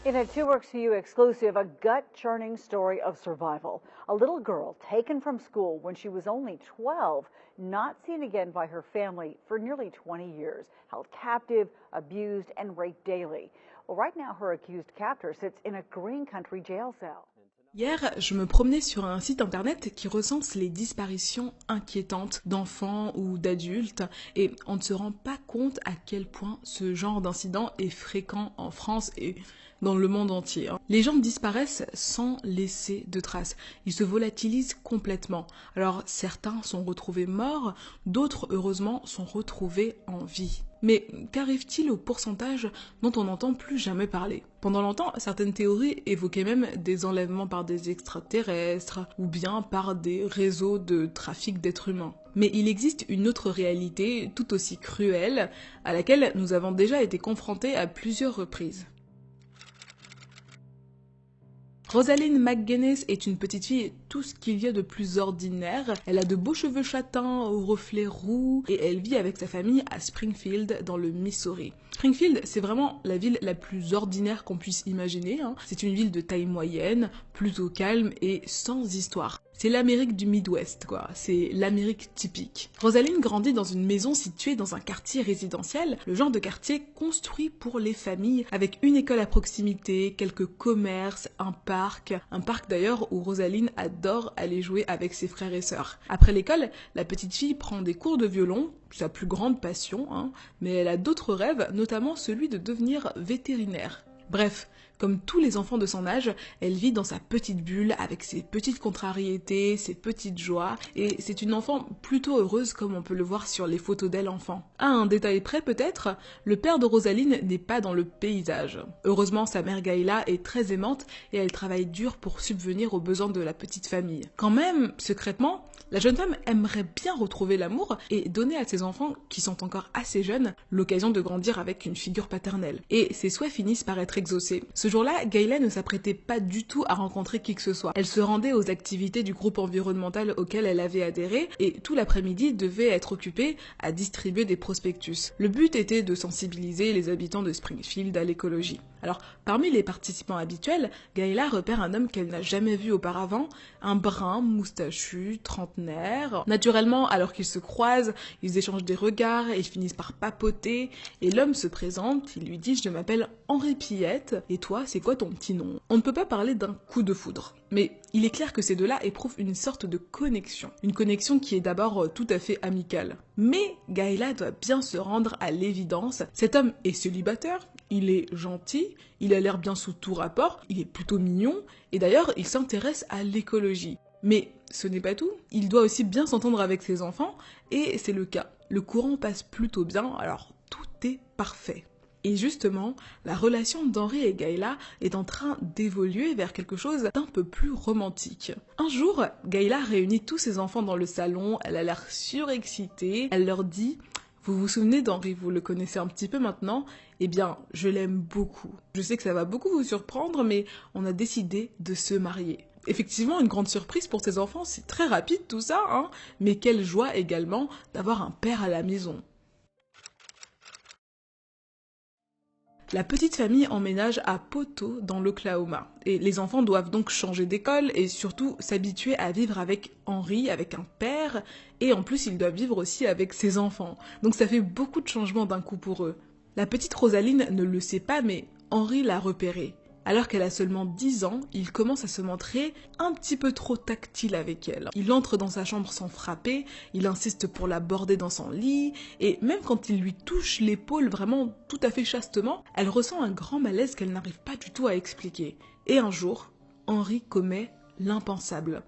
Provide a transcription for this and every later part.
In a 2Works2U exclusive, a gut-churning story of survival. A little girl taken from school when she was only 12, not seen again by her family for nearly 20 years, held captive, abused, and raped daily. Well, right now, her accused captor sits in a Green Country jail cell. Hier, je me promenais sur un site internet qui recense les disparitions inquiétantes d'enfants ou d'adultes et on ne se rend pas compte à quel point ce genre d'incident est fréquent en France et dans le monde entier. Les gens disparaissent sans laisser de traces. Ils se volatilisent complètement. Alors certains sont retrouvés morts, d'autres heureusement sont retrouvés en vie. Mais qu'arrive-t-il au pourcentage dont on n'entend plus jamais parler? Pendant longtemps, certaines théories évoquaient même des enlèvements par des extraterrestres ou bien par des réseaux de trafic d'êtres humains. Mais il existe une autre réalité tout aussi cruelle à laquelle nous avons déjà été confrontés à plusieurs reprises. Rosalind McGuinness est une petite fille tout ce qu'il y a de plus ordinaire. Elle a de beaux cheveux châtains aux reflets roux et elle vit avec sa famille à Springfield dans le Missouri. Springfield, c'est vraiment la ville la plus ordinaire qu'on puisse imaginer. C'est une ville de taille moyenne, plutôt calme et sans histoire. C'est l'Amérique du Midwest, quoi. C'est l'Amérique typique. Rosalind grandit dans une maison située dans un quartier résidentiel, le genre de quartier construit pour les familles, avec une école à proximité, quelques commerces, un parc d'ailleurs où Rosalind adore aller jouer avec ses frères et sœurs. Après l'école, la petite fille prend des cours de violon, sa plus grande passion, mais elle a d'autres rêves, notamment celui de devenir vétérinaire. Bref, comme tous les enfants de son âge, elle vit dans sa petite bulle avec ses petites contrariétés, ses petites joies, et c'est une enfant plutôt heureuse comme on peut le voir sur les photos d'elle enfant. À un détail près peut-être, le père de Rosalind n'est pas dans le paysage. Heureusement, sa mère Gayla est très aimante et elle travaille dur pour subvenir aux besoins de la petite famille. Quand même, secrètement, la jeune femme aimerait bien retrouver l'amour et donner à ses enfants, qui sont encore assez jeunes, l'occasion de grandir avec une figure paternelle. Et ses souhaits finissent par être exaucés. Ce jour-là, Gayla ne s'apprêtait pas du tout à rencontrer qui que ce soit. Elle se rendait aux activités du groupe environnemental auquel elle avait adhéré et tout l'après-midi devait être occupée à distribuer des prospectus. Le but était de sensibiliser les habitants de Springfield à l'écologie. Alors, parmi les participants habituels, Gayla repère un homme qu'elle n'a jamais vu auparavant, un brun, moustachu, trentenaire. Naturellement, alors qu'ils se croisent, ils échangent des regards, ils finissent par papoter, et l'homme se présente, il lui dit « Je m'appelle Henri Pillette, et toi, c'est quoi ton petit nom ?» On ne peut pas parler d'un coup de foudre. Mais il est clair que ces deux-là éprouvent une sorte de connexion. Une connexion qui est d'abord tout à fait amicale. Mais Gayla doit bien se rendre à l'évidence. Cet homme est célibataire, il est gentil, il a l'air bien sous tout rapport, il est plutôt mignon, et d'ailleurs il s'intéresse à l'écologie. Mais ce n'est pas tout, il doit aussi bien s'entendre avec ses enfants, et c'est le cas. Le courant passe plutôt bien, alors tout est parfait. Et justement, la relation d'Henri et Gayla est en train d'évoluer vers quelque chose d'un peu plus romantique. Un jour, Gayla réunit tous ses enfants dans le salon, elle a l'air surexcitée, elle leur dit « Vous vous souvenez d'Henri, vous le connaissez un petit peu maintenant ? Eh bien, je l'aime beaucoup. Je sais que ça va beaucoup vous surprendre, mais on a décidé de se marier. » Effectivement, une grande surprise pour ses enfants, c'est très rapide tout ça, mais quelle joie également d'avoir un père à la maison. La petite famille emménage à Poteau dans l'Oklahoma et les enfants doivent donc changer d'école et surtout s'habituer à vivre avec Henri, avec un père, et en plus ils doivent vivre aussi avec ses enfants. Donc ça fait beaucoup de changements d'un coup pour eux. La petite Rosaline ne le sait pas mais Henri l'a repérée. Alors qu'elle a seulement 10 ans, il commence à se montrer un petit peu trop tactile avec elle. Il entre dans sa chambre sans frapper, il insiste pour la border dans son lit, et même quand il lui touche l'épaule vraiment tout à fait chastement, elle ressent un grand malaise qu'elle n'arrive pas du tout à expliquer. Et un jour, Henri commet l'impensable.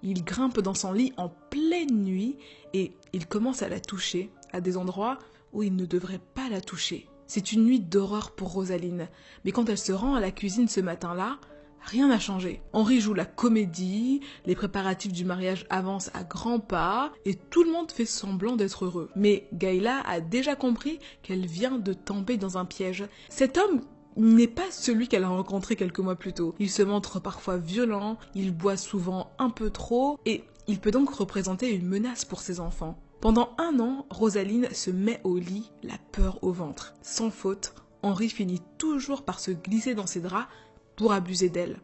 Il grimpe dans son lit en pleine nuit et il commence à la toucher à des endroits où il ne devrait pas la toucher. C'est une nuit d'horreur pour Rosaline, mais quand elle se rend à la cuisine ce matin-là, rien n'a changé. Henri joue la comédie, les préparatifs du mariage avancent à grands pas, et tout le monde fait semblant d'être heureux. Mais Gayla a déjà compris qu'elle vient de tomber dans un piège. Cet homme n'est pas celui qu'elle a rencontré quelques mois plus tôt. Il se montre parfois violent, il boit souvent un peu trop, et il peut donc représenter une menace pour ses enfants. Pendant 1 an, Rosaline se met au lit, la peur au ventre. Sans faute, Henri finit toujours par se glisser dans ses draps pour abuser d'elle.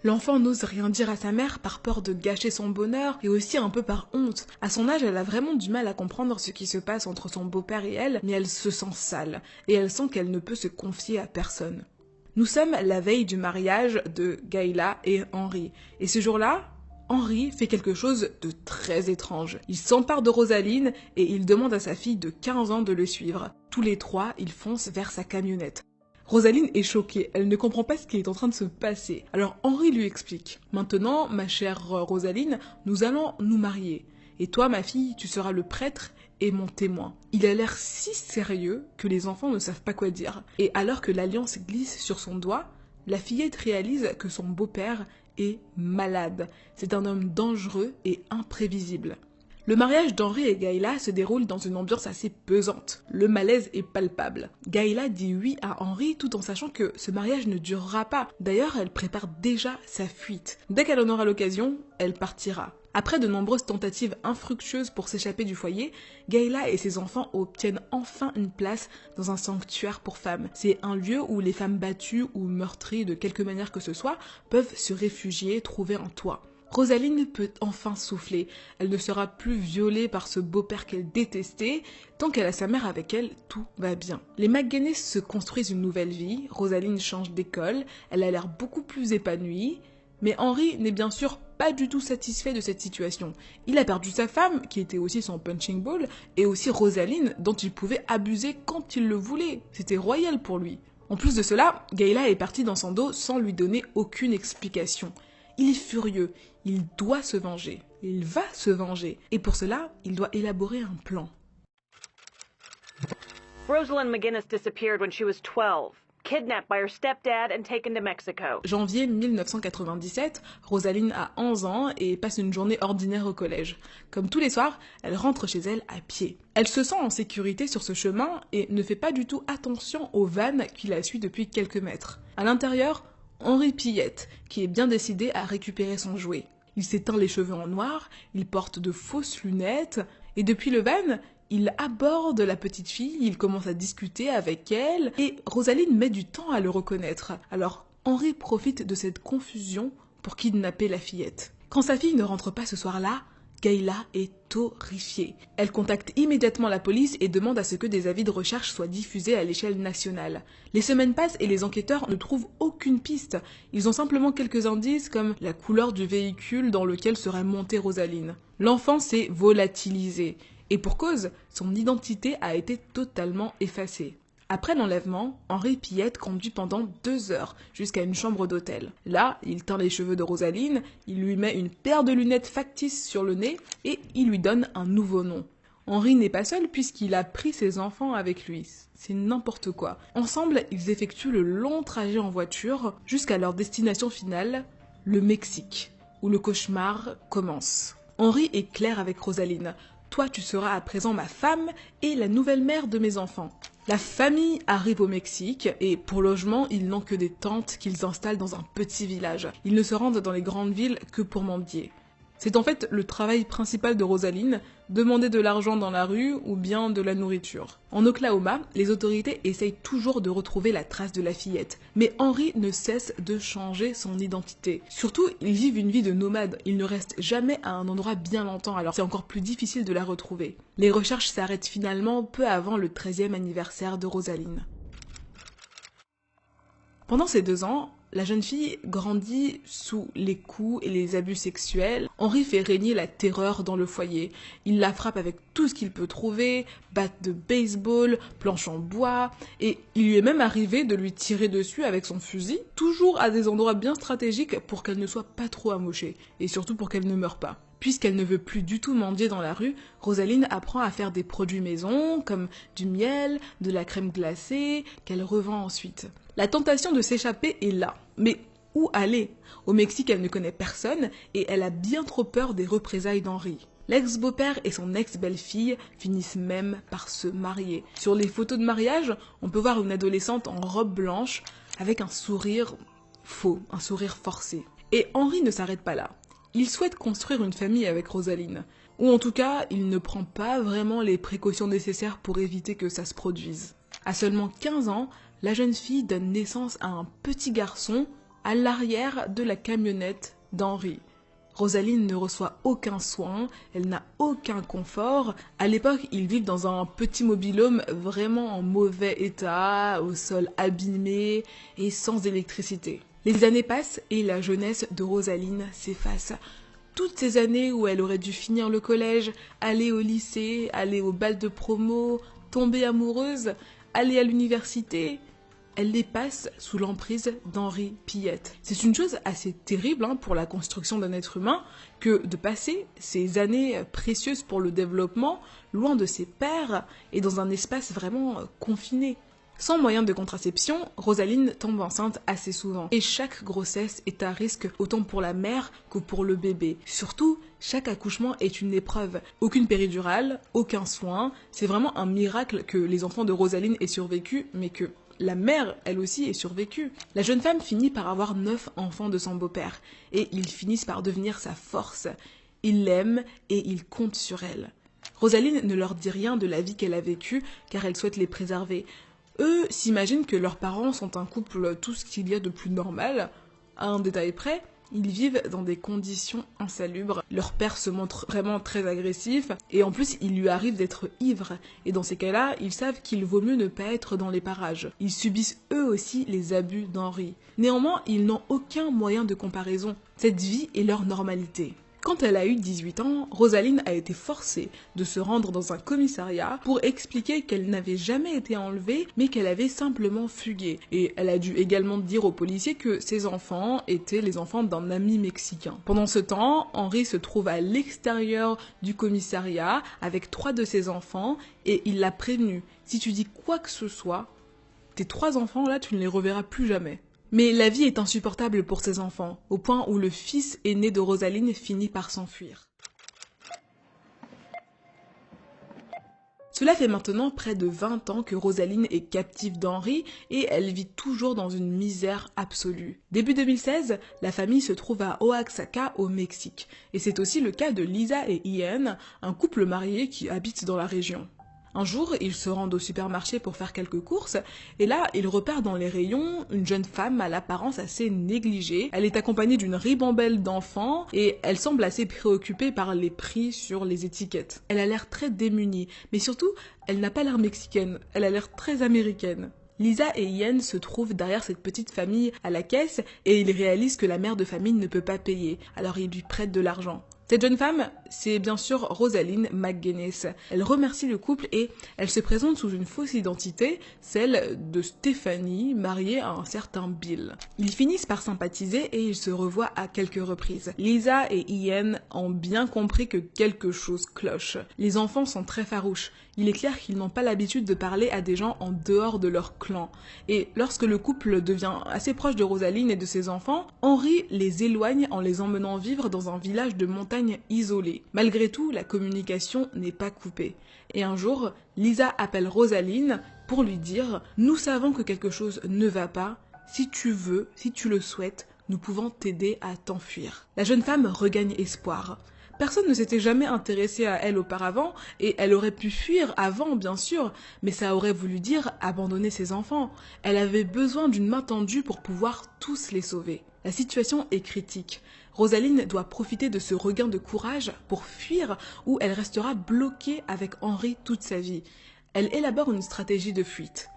L'enfant n'ose rien dire à sa mère par peur de gâcher son bonheur et aussi un peu par honte. À son âge, elle a vraiment du mal à comprendre ce qui se passe entre son beau-père et elle, mais elle se sent sale et elle sent qu'elle ne peut se confier à personne. Nous sommes la veille du mariage de Gayla et Henri. Et ce jour-là, Henri fait quelque chose de très étrange. Il s'empare de Rosaline et il demande à sa fille de 15 ans de le suivre. Tous les trois, ils foncent vers sa camionnette. Rosaline est choquée, elle ne comprend pas ce qui est en train de se passer. Alors Henri lui explique. « Maintenant, ma chère Rosaline, nous allons nous marier. Et toi, ma fille, tu seras le prêtre et mon témoin. » Il a l'air si sérieux que les enfants ne savent pas quoi dire. Et alors que l'alliance glisse sur son doigt, la fillette réalise que son beau-père est malade. C'est un homme dangereux et imprévisible. Le mariage d'Henri et Gayla se déroule dans une ambiance assez pesante. Le malaise est palpable. Gayla dit oui à Henri tout en sachant que ce mariage ne durera pas. D'ailleurs, elle prépare déjà sa fuite. Dès qu'elle en aura l'occasion, elle partira. Après de nombreuses tentatives infructueuses pour s'échapper du foyer, Gayla et ses enfants obtiennent enfin une place dans un sanctuaire pour femmes. C'est un lieu où les femmes battues ou meurtries de quelque manière que ce soit peuvent se réfugier, trouver un toit. Rosaline peut enfin souffler. Elle ne sera plus violée par ce beau-père qu'elle détestait. Tant qu'elle a sa mère avec elle, tout va bien. Les McGuinness se construisent une nouvelle vie. Rosaline change d'école. Elle a l'air beaucoup plus épanouie. Mais Henri n'est bien sûr pas du tout satisfait de cette situation. Il a perdu sa femme, qui était aussi son punching ball, et aussi Rosaline, dont il pouvait abuser quand il le voulait. C'était royal pour lui. En plus de cela, Gayla est partie dans son dos sans lui donner aucune explication. Il est furieux, il doit se venger, il va se venger, et pour cela, il doit élaborer un plan. Rosalind McGuinness disappeared when she was 12, kidnapped by her stepdad and taken to Mexico. Janvier 1997, Rosaline a 11 ans et passe une journée ordinaire au collège. Comme tous les soirs, elle rentre chez elle à pied. Elle se sent en sécurité sur ce chemin et ne fait pas du tout attention aux vannes qui la suivent depuis quelques mètres. À l'intérieur, Henri pillette, qui est bien décidé à récupérer son jouet. Il s'est teint les cheveux en noir, il porte de fausses lunettes, et depuis le van, il aborde la petite fille, il commence à discuter avec elle, et Rosaline met du temps à le reconnaître. Alors Henri profite de cette confusion pour kidnapper la fillette. Quand sa fille ne rentre pas ce soir-là, Gayla est horrifiée. Elle contacte immédiatement la police et demande à ce que des avis de recherche soient diffusés à l'échelle nationale. Les semaines passent et les enquêteurs ne trouvent aucune piste. Ils ont simplement quelques indices comme la couleur du véhicule dans lequel serait montée Rosaline. L'enfant s'est volatilisé. Et pour cause, son identité a été totalement effacée. Après l'enlèvement, Henri pillette conduit pendant 2 heures jusqu'à une chambre d'hôtel. Là, il teint les cheveux de Rosaline, il lui met une paire de lunettes factices sur le nez et il lui donne un nouveau nom. Henri n'est pas seul puisqu'il a pris ses enfants avec lui. C'est n'importe quoi. Ensemble, ils effectuent le long trajet en voiture jusqu'à leur destination finale, le Mexique, où le cauchemar commence. Henri est clair avec Rosaline. Toi, tu seras à présent ma femme et la nouvelle mère de mes enfants. La famille arrive au Mexique et pour logement, ils n'ont que des tentes qu'ils installent dans un petit village. Ils ne se rendent dans les grandes villes que pour mendier. C'est en fait le travail principal de Rosaline, demander de l'argent dans la rue ou bien de la nourriture. En Oklahoma, les autorités essayent toujours de retrouver la trace de la fillette. Mais Henri ne cesse de changer son identité. Surtout, ils vivent une vie de nomade. Ils ne restent jamais à un endroit bien longtemps, alors c'est encore plus difficile de la retrouver. Les recherches s'arrêtent finalement peu avant le 13e anniversaire de Rosaline. Pendant ces 2 ans, la jeune fille grandit sous les coups et les abus sexuels. Henri fait régner la terreur dans le foyer. Il la frappe avec tout ce qu'il peut trouver, batte de baseball, planche en bois, et il lui est même arrivé de lui tirer dessus avec son fusil, toujours à des endroits bien stratégiques pour qu'elle ne soit pas trop amochée, et surtout pour qu'elle ne meure pas. Puisqu'elle ne veut plus du tout mendier dans la rue, Rosaline apprend à faire des produits maison, comme du miel, de la crème glacée, qu'elle revend ensuite. La tentation de s'échapper est là. Mais où aller? Au Mexique, elle ne connaît personne et elle a bien trop peur des représailles d'Henri. L'ex-beau-père et son ex-belle-fille finissent même par se marier. Sur les photos de mariage, on peut voir une adolescente en robe blanche avec un sourire faux, un sourire forcé. Et Henri ne s'arrête pas là. Il souhaite construire une famille avec Rosaline. Ou en tout cas, il ne prend pas vraiment les précautions nécessaires pour éviter que ça se produise. À seulement 15 ans, la jeune fille donne naissance à un petit garçon à l'arrière de la camionnette d'Henry. Rosaline ne reçoit aucun soin, elle n'a aucun confort. À l'époque, ils vivent dans un petit mobil-home vraiment en mauvais état, au sol abîmé et sans électricité. Les années passent et la jeunesse de Rosaline s'efface. Toutes ces années où elle aurait dû finir le collège, aller au lycée, aller au bal de promo, tomber amoureuse, aller à l'université, elle les passe sous l'emprise d'Henry Pillette. C'est une chose assez terrible pour la construction d'un être humain que de passer ces années précieuses pour le développement loin de ses pairs et dans un espace vraiment confiné. Sans moyen de contraception, Rosaline tombe enceinte assez souvent. Et chaque grossesse est à risque autant pour la mère que pour le bébé. Surtout, chaque accouchement est une épreuve. Aucune péridurale, aucun soin. C'est vraiment un miracle que les enfants de Rosaline aient survécu, mais que la mère, elle aussi, ait survécu. La jeune femme finit par avoir 9 enfants de son beau-père. Et ils finissent par devenir sa force. Ils l'aiment et ils comptent sur elle. Rosaline ne leur dit rien de la vie qu'elle a vécue, car elle souhaite les préserver. Eux s'imaginent que leurs parents sont un couple tout ce qu'il y a de plus normal. À un détail près, ils vivent dans des conditions insalubres. Leur père se montre vraiment très agressif et en plus il lui arrive d'être ivre. Et dans ces cas-là, ils savent qu'il vaut mieux ne pas être dans les parages. Ils subissent eux aussi les abus d'Henry. Néanmoins, ils n'ont aucun moyen de comparaison. Cette vie est leur normalité. Quand elle a eu 18 ans, Rosaline a été forcée de se rendre dans un commissariat pour expliquer qu'elle n'avait jamais été enlevée, mais qu'elle avait simplement fugué. Et elle a dû également dire aux policiers que ses enfants étaient les enfants d'un ami mexicain. Pendant ce temps, Henry se trouve à l'extérieur du commissariat avec 3 de ses enfants et il l'a prévenu. Si tu dis quoi que ce soit, tes 3 enfants là, tu ne les reverras plus jamais. Mais la vie est insupportable pour ses enfants, au point où le fils aîné de Rosaline finit par s'enfuir. Cela fait maintenant près de 20 ans que Rosaline est captive d'Henry et elle vit toujours dans une misère absolue. Début 2016, la famille se trouve à Oaxaca au Mexique. Et c'est aussi le cas de Lisa et Ian, un couple marié qui habite dans la région. Un jour, ils se rendent au supermarché pour faire quelques courses, et là, ils repèrent dans les rayons une jeune femme à l'apparence assez négligée. Elle est accompagnée d'une ribambelle d'enfants, et elle semble assez préoccupée par les prix sur les étiquettes. Elle a l'air très démunie, mais surtout, elle n'a pas l'air mexicaine, elle a l'air très américaine. Lisa et Ian se trouvent derrière cette petite famille à la caisse, et ils réalisent que la mère de famille ne peut pas payer, alors ils lui prêtent de l'argent. Cette jeune femme, c'est bien sûr Rosaline McGuinness. Elle remercie le couple et elle se présente sous une fausse identité, celle de Stephanie, mariée à un certain Bill. Ils finissent par sympathiser et ils se revoient à quelques reprises. Lisa et Ian ont bien compris que quelque chose cloche. Les enfants sont très farouches. Il est clair qu'ils n'ont pas l'habitude de parler à des gens en dehors de leur clan. Et lorsque le couple devient assez proche de Rosaline et de ses enfants, Henry les éloigne en les emmenant vivre dans un village de montagne isolé. Malgré tout, la communication n'est pas coupée. Et un jour, Lisa appelle Rosaline pour lui dire « Nous savons que quelque chose ne va pas. Si tu veux, si tu le souhaites, nous pouvons t'aider à t'enfuir. » La jeune femme regagne espoir. Personne ne s'était jamais intéressé à elle auparavant, et elle aurait pu fuir avant, bien sûr, mais ça aurait voulu dire abandonner ses enfants. Elle avait besoin d'une main tendue pour pouvoir tous les sauver. La situation est critique. Rosaline doit profiter de ce regain de courage pour fuir, ou elle restera bloquée avec Henry toute sa vie. Elle élabore une stratégie de fuite.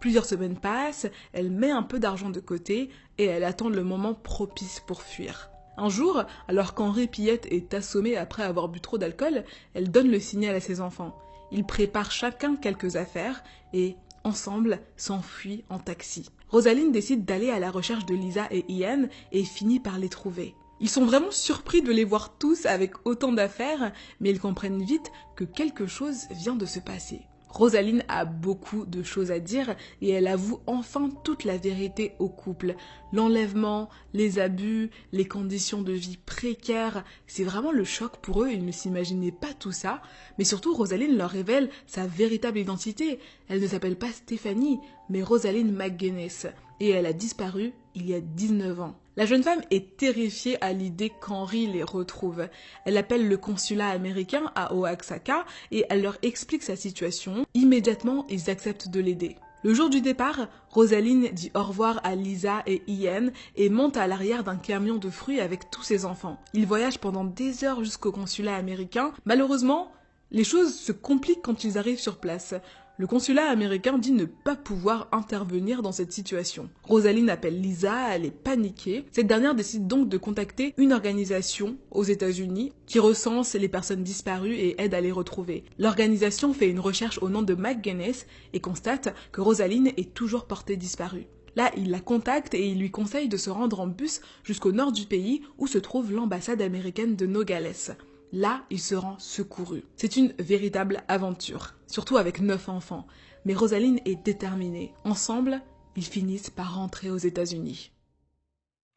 Plusieurs semaines passent, elle met un peu d'argent de côté, et elle attend le moment propice pour fuir. Un jour, alors qu'Henry Pillette est assommé après avoir bu trop d'alcool, elle donne le signal à ses enfants. Ils préparent chacun quelques affaires et, ensemble, s'enfuient en taxi. Rosaline décide d'aller à la recherche de Lisa et Ian et finit par les trouver. Ils sont vraiment surpris de les voir tous avec autant d'affaires, mais ils comprennent vite que quelque chose vient de se passer. Rosaline a beaucoup de choses à dire et elle avoue enfin toute la vérité au couple. L'enlèvement, les abus, les conditions de vie précaires, c'est vraiment le choc pour eux, ils ne s'imaginaient pas tout ça. Mais surtout, Rosaline leur révèle sa véritable identité. Elle ne s'appelle pas Stephanie, mais Rosaline McGuinness. Et elle a disparu il y a 19 ans. La jeune femme est terrifiée à l'idée qu'Henry les retrouve. Elle appelle le consulat américain à Oaxaca et elle leur explique sa situation. Immédiatement, ils acceptent de l'aider. Le jour du départ, Rosaline dit au revoir à Lisa et Ian et monte à l'arrière d'un camion de fruits avec tous ses enfants. Ils voyagent pendant des heures jusqu'au consulat américain. Malheureusement, les choses se compliquent quand ils arrivent sur place. Le consulat américain dit ne pas pouvoir intervenir dans cette situation. Rosaline appelle Lisa, elle est paniquée. Cette dernière décide donc de contacter une organisation aux États-Unis qui recense les personnes disparues et aide à les retrouver. L'organisation fait une recherche au nom de McGuinness et constate que Rosaline est toujours portée disparue. Là, il la contacte et il lui conseille de se rendre en bus jusqu'au nord du pays où se trouve l'ambassade américaine de Nogales. Là, il se rend secouru. C'est une véritable aventure, surtout avec 9 enfants. Mais Rosaline est déterminée. Ensemble, ils finissent par rentrer aux États-Unis.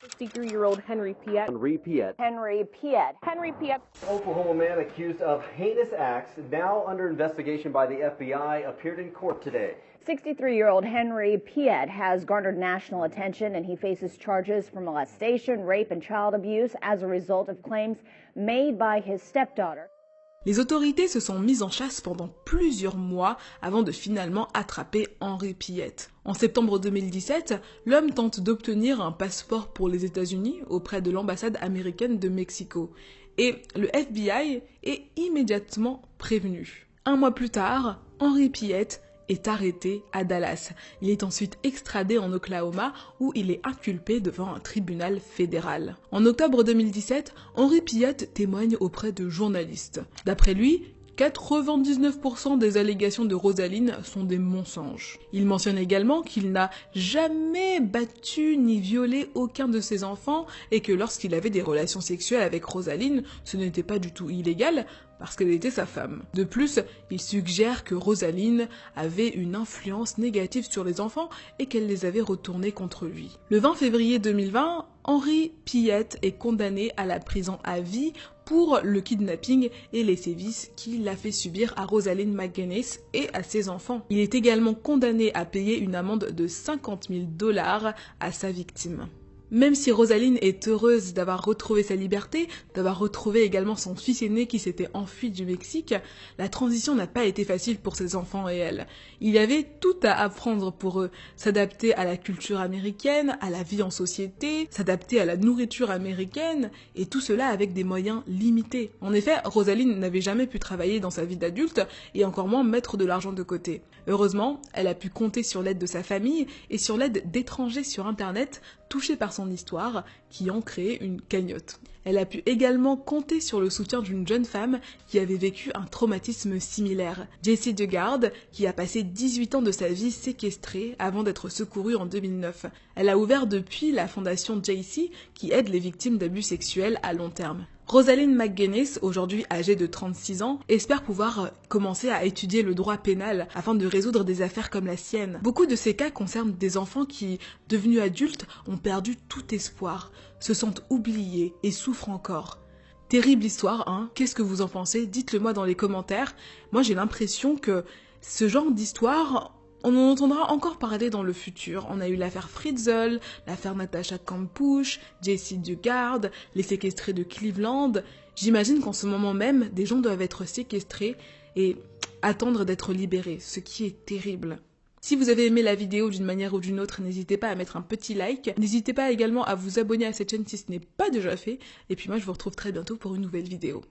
63-year-old Henry Piet. Henry Piet. Henry Piet. Henry Piet. Oklahoma man accused of heinous acts, now under investigation by the FBI, appeared in court today. 63-year-old Henry Piet has garnered national attention, and he faces charges for molestation, rape, and child abuse as a result of claims made by his stepdaughter. Les autorités se sont mises en chasse pendant plusieurs mois avant de finalement attraper Henry Piet. En septembre 2017, l'homme tente d'obtenir un passeport pour les États-Unis auprès de l'ambassade américaine de Mexico. Et le FBI est immédiatement prévenu. Un mois plus tard, Henry Piet est arrêté à Dallas. Il est ensuite extradé en Oklahoma où il est inculpé devant un tribunal fédéral. En octobre 2017, Henry Piet témoigne auprès de journalistes. D'après lui, 99% des allégations de Rosaline sont des mensonges. Il mentionne également qu'il n'a jamais battu ni violé aucun de ses enfants et que lorsqu'il avait des relations sexuelles avec Rosaline, ce n'était pas du tout illégal parce qu'elle était sa femme. De plus, il suggère que Rosaline avait une influence négative sur les enfants et qu'elle les avait retournés contre lui. Le 20 février 2020, Henry Piet est condamné à la prison à vie pour le kidnapping et les sévices qu'il a fait subir à Rosaline McGuinness et à ses enfants. Il est également condamné à payer une amende de $50 000 à sa victime. Même si Rosaline est heureuse d'avoir retrouvé sa liberté, d'avoir retrouvé également son fils aîné qui s'était enfui du Mexique, la transition n'a pas été facile pour ses enfants et elle. Il y avait tout à apprendre pour eux, s'adapter à la culture américaine, à la vie en société, s'adapter à la nourriture américaine, et tout cela avec des moyens limités. En effet, Rosaline n'avait jamais pu travailler dans sa vie d'adulte, et encore moins mettre de l'argent de côté. Heureusement, elle a pu compter sur l'aide de sa famille et sur l'aide d'étrangers sur Internet touchés par son histoire qui ont créé une cagnotte. Elle a pu également compter sur le soutien d'une jeune femme qui avait vécu un traumatisme similaire, Jessie DeGard, qui a passé 18 ans de sa vie séquestrée avant d'être secourue en 2009. Elle a ouvert depuis la fondation Jessie qui aide les victimes d'abus sexuels à long terme. Rosaline McGuinness, aujourd'hui âgée de 36 ans, espère pouvoir commencer à étudier le droit pénal afin de résoudre des affaires comme la sienne. Beaucoup de ces cas concernent des enfants qui, devenus adultes, ont perdu tout espoir, se sentent oubliés et souffrent encore. Terrible histoire, hein? Qu'est-ce que vous en pensez? Dites-le moi dans les commentaires. Moi, j'ai l'impression que ce genre d'histoire, on en entendra encore parler dans le futur. On a eu l'affaire Fritzl, l'affaire Natasha Kampusch, Jessie DeGard, les séquestrés de Cleveland. J'imagine qu'en ce moment même, des gens doivent être séquestrés et attendre d'être libérés, ce qui est terrible. Si vous avez aimé la vidéo d'une manière ou d'une autre, n'hésitez pas à mettre un petit like. N'hésitez pas également à vous abonner à cette chaîne si ce n'est pas déjà fait. Et puis moi, je vous retrouve très bientôt pour une nouvelle vidéo.